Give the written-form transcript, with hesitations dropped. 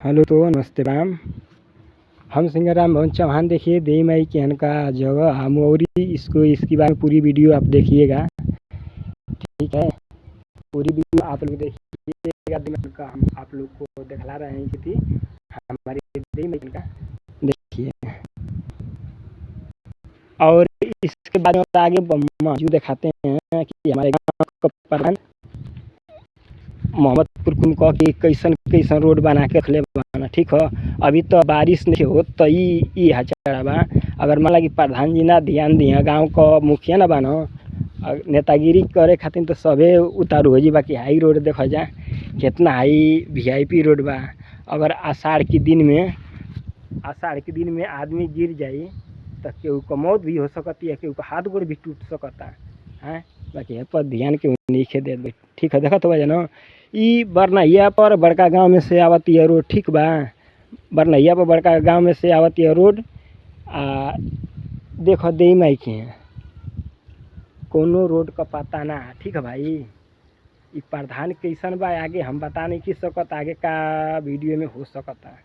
Hello तो नमस्ते राम। हम सिंगाराम भवन चौहान देखिए देई माई के यहाँ का जगह हम और इसकी बारे में पूरी वीडियो आप देखिएगा। ठीक है, पूरी वीडियो आप लोग देखिएगा। दिमाग का हम आप लोग को दिखला रहे हैं कि हमारी देई माई का देखिए, और इसके बाद में आगे मौजूद दिखाते हैं कि हमारे गाँव का प्रधान मोहम्मदपुर कुन कह के कैसन कैसन रोड बना के रखले बान। ठीक है, अभी तो बारिश नहीं हो तो ई हचाड़ा बा। अगर मान ला कि प्रधान जी ना ध्यान दिया, गाँव का मुखिया ना बनो, नेतागिरी करे खातिर तो सबे उतारू हो जी। बाकी हाई रोड देखा जा कितना हाई VIP रोड बा। अगर आषाढ़ के दिन में आदमी गिर जाई तो केहू को मौत भी हो सकती है, केहू का हाथ गोड़ भी टूट सकता है। बाकी ये पर ध्यान के नहीं दे। ठीक है, देखा तो भाई ना ई बरनहिया पर बड़का गांव में से आवती है रोड। ठीक बा, बरनहिया पर बड़का गांव में से आवती है रोड। देखो देई माई के हैं कोनो रोड का पता ना। ठीक है भाई, ई प्रधान कैसन बा आगे हम बता नहीं कि सकत, आगे का वीडियो में हो सकता है।